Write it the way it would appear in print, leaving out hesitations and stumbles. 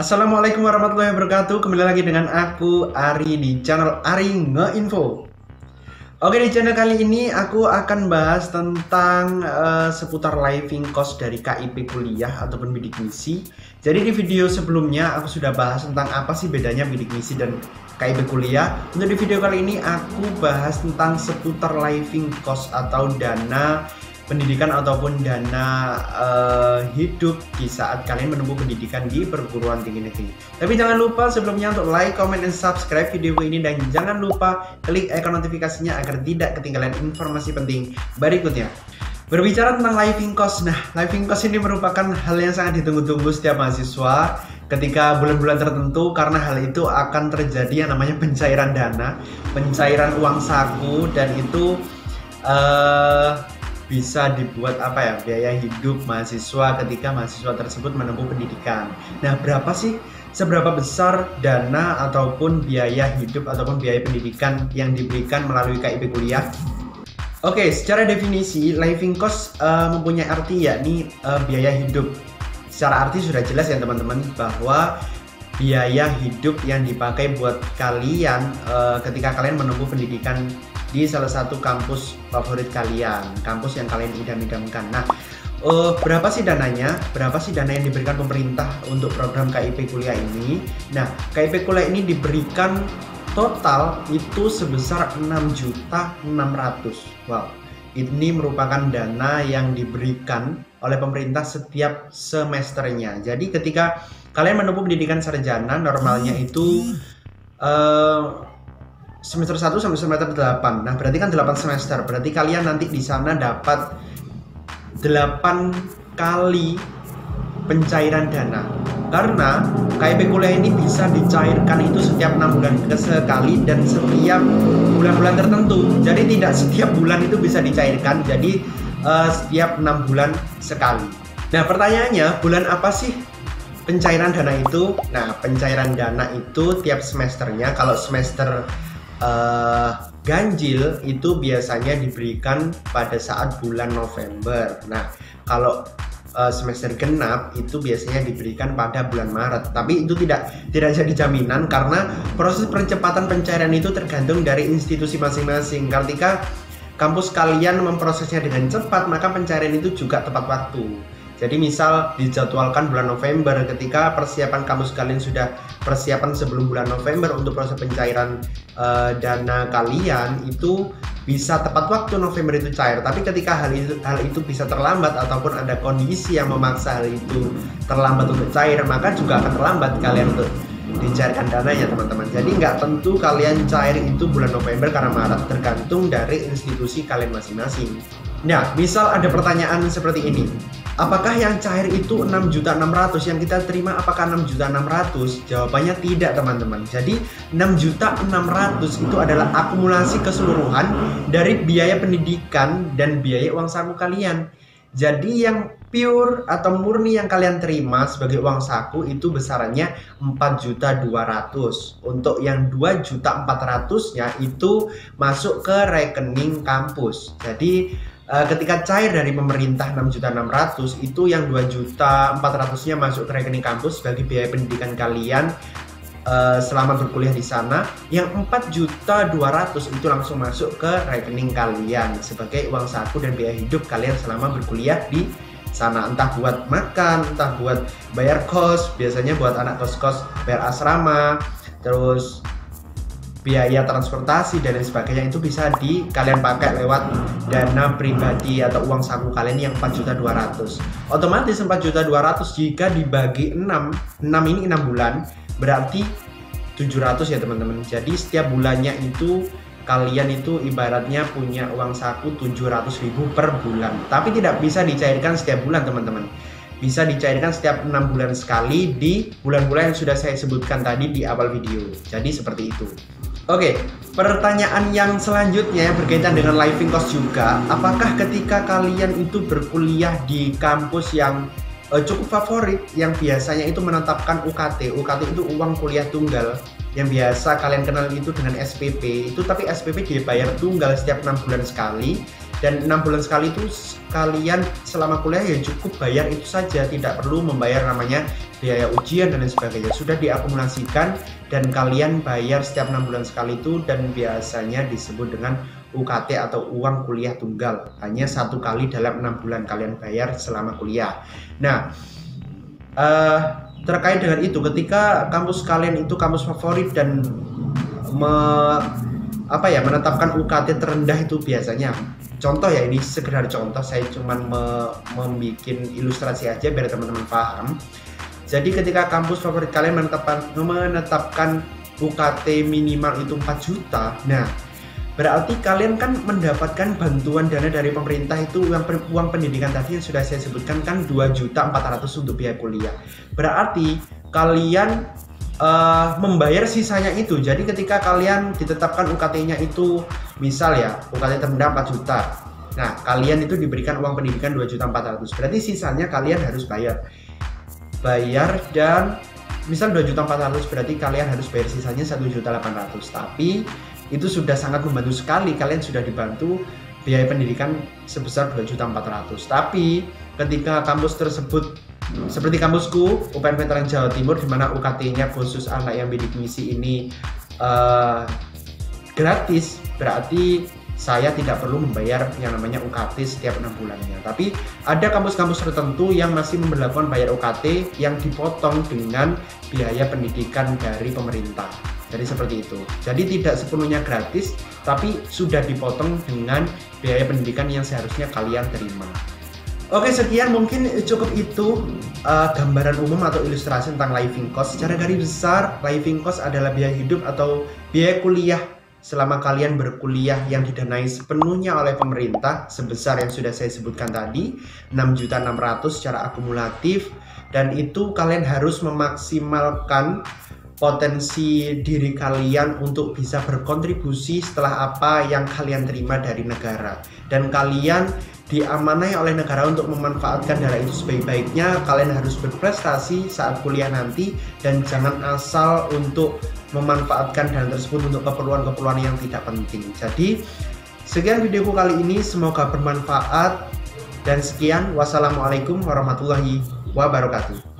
Assalamualaikum warahmatullahi wabarakatuh. Kembali lagi dengan aku Ari di channel Ari Ngeinfo. Oke, di channel kali ini aku akan bahas tentang seputar living cost dari KIP kuliah ataupun bidik misi. Jadi di video sebelumnya aku sudah bahas tentang apa sih bedanya bidik misi dan KIP kuliah. Untuk di video kali ini aku bahas tentang seputar living cost atau dana pendidikan ataupun dana hidup di saat kalian menempuh pendidikan di perguruan tinggi negeri. Tapi jangan lupa sebelumnya untuk like, comment, dan subscribe video ini, dan jangan lupa klik icon notifikasinya agar tidak ketinggalan informasi penting berikutnya. Berbicara tentang living cost, living cost ini merupakan hal yang sangat ditunggu-tunggu setiap mahasiswa ketika bulan-bulan tertentu, karena hal itu akan terjadi yang namanya pencairan dana, pencairan uang saku, dan itu bisa dibuat biaya hidup mahasiswa ketika mahasiswa tersebut menempuh pendidikan. Nah, seberapa besar dana ataupun biaya hidup ataupun biaya pendidikan yang diberikan melalui KIP kuliah? Oke, secara definisi living cost mempunyai arti yakni biaya hidup. Secara arti sudah jelas ya teman-teman, bahwa biaya hidup yang dipakai buat kalian ketika kalian menempuh pendidikan di salah satu kampus favorit kalian, kampus yang kalian idam-idamkan. Nah, berapa sih dananya? Berapa sih dana yang diberikan pemerintah untuk program KIP kuliah ini? Nah, KIP kuliah ini diberikan total itu sebesar 6.600.000. Wow, ini merupakan dana yang diberikan oleh pemerintah setiap semesternya. Jadi ketika kalian menempuh pendidikan sarjana, normalnya itu semester 1 sampai semester 8. Nah, berarti kan 8 semester. Berarti kalian nanti di sana dapat 8 kali pencairan dana. Karena KIP kuliah ini bisa dicairkan itu setiap 6 bulan sekali dan setiap bulan-bulan tertentu. Jadi tidak setiap bulan itu bisa dicairkan. Jadi setiap 6 bulan sekali. Nah, pertanyaannya, bulan apa sih pencairan dana itu? Nah, pencairan dana itu tiap semesternya. Kalau semester ganjil itu biasanya diberikan pada saat bulan November. Nah, kalau semester genap itu biasanya diberikan pada bulan Maret. Tapi itu tidak jadi jaminan, karena proses percepatan pencairan itu tergantung dari institusi masing-masing. Ketika kampus kalian memprosesnya dengan cepat, maka pencairan itu juga tepat waktu. Jadi misal dijadwalkan bulan November, ketika persiapan kampus kalian sudah persiapan sebelum bulan November untuk proses pencairan dana kalian, itu bisa tepat waktu November itu cair. Tapi ketika hal itu bisa terlambat ataupun ada kondisi yang memaksa hal itu terlambat untuk cair, maka juga akan terlambat kalian untuk dicairkan dananya teman-teman. Jadi nggak tentu kalian cair itu bulan November karena Maret, tergantung dari institusi kalian masing-masing. Nah, misal ada pertanyaan seperti ini, apakah yang cair itu 6.600.000 yang kita terima, apakah 6.600.000? Jawabannya tidak teman-teman. Jadi 6.600.000 itu adalah akumulasi keseluruhan dari biaya pendidikan dan biaya uang saku kalian. Jadi yang pure atau murni yang kalian terima sebagai uang saku itu besarannya 4.200.000. Untuk yang 2.400.000-nya itu masuk ke rekening kampus. Jadi ketika cair dari pemerintah 6.600.000 itu yang 2.400.000-nya masuk ke rekening kampus sebagai biaya pendidikan kalian selama berkuliah di sana. Yang 4.200.000 itu langsung masuk ke rekening kalian sebagai uang saku dan biaya hidup kalian selama berkuliah di sana, entah buat makan, entah buat bayar kos, biasanya buat anak kos-kos bayar asrama, terus biaya transportasi dan lain sebagainya, itu bisa kalian pakai lewat dana pribadi atau uang saku kalian yang 4.200.000. Otomatis 4.200.000 jika dibagi 6 ini 6 bulan berarti 700 ya teman-teman. Jadi setiap bulannya itu kalian itu ibaratnya punya uang saku 700.000 per bulan. Tapi tidak bisa dicairkan setiap bulan teman-teman. Bisa dicairkan setiap 6 bulan sekali di bulan-bulan yang sudah saya sebutkan tadi di awal video. Jadi seperti itu. Oke, pertanyaan yang selanjutnya berkaitan dengan living cost juga. Apakah ketika kalian itu berkuliah di kampus yang cukup favorit, yang biasanya itu menetapkan UKT itu uang kuliah tunggal, yang biasa kalian kenal itu dengan SPP itu, tapi SPP dibayar tunggal setiap 6 bulan sekali, dan 6 bulan sekali itu kalian selama kuliah ya cukup bayar itu saja, tidak perlu membayar namanya biaya ujian dan lain sebagainya sudah diakumulasikan dan kalian bayar setiap 6 bulan sekali itu, dan biasanya disebut dengan UKT atau uang kuliah tunggal. Hanya 1 kali dalam 6 bulan kalian bayar selama kuliah. Nah, terkait dengan itu, ketika kampus kalian itu kampus favorit dan menetapkan UKT terendah itu biasanya, contoh ya, ini sekedar contoh, saya cuman membuat ilustrasi aja biar teman-teman paham. Jadi ketika kampus favorit kalian menetapkan UKT minimal itu 4 juta, nah berarti kalian kan mendapatkan bantuan dana dari pemerintah itu, uang pendidikan tadi yang sudah saya sebutkan kan 2.400.000 untuk biaya kuliah. Berarti kalian membayar sisanya itu. Jadi ketika kalian ditetapkan UKT-nya itu misal ya UKT terendah 4 juta, nah kalian itu diberikan uang pendidikan 2.400.000, berarti sisanya kalian harus bayar dan misal 2.400.000 berarti kalian harus bayar sisanya 1.800.000. Tapi itu sudah sangat membantu sekali, kalian sudah dibantu biaya pendidikan sebesar 2.400.000. Tapi ketika kampus tersebut seperti kampusku UPN Veteran Jawa Timur, di mana UKT-nya khusus anak yang bidik misi ini gratis, berarti saya tidak perlu membayar yang namanya UKT setiap 6 bulannya. Tapi ada kampus-kampus tertentu yang masih memberlakukan bayar UKT yang dipotong dengan biaya pendidikan dari pemerintah. Jadi seperti itu. Jadi tidak sepenuhnya gratis, tapi sudah dipotong dengan biaya pendidikan yang seharusnya kalian terima. Oke, sekian mungkin cukup itu gambaran umum atau ilustrasi tentang living cost. Secara garis besar, living cost adalah biaya hidup atau biaya kuliah selama kalian berkuliah yang didanai sepenuhnya oleh pemerintah sebesar yang sudah saya sebutkan tadi, 6.600.000 secara akumulatif, dan itu kalian harus memaksimalkan potensi diri kalian untuk bisa berkontribusi setelah apa yang kalian terima dari negara, dan kalian diamanai oleh negara untuk memanfaatkan dana itu sebaik-baiknya. Kalian harus berprestasi saat kuliah nanti dan jangan asal untuk memanfaatkan dana tersebut untuk keperluan-keperluan yang tidak penting. Jadi sekian videoku kali ini, semoga bermanfaat dan sekian, wassalamualaikum warahmatullahi wabarakatuh.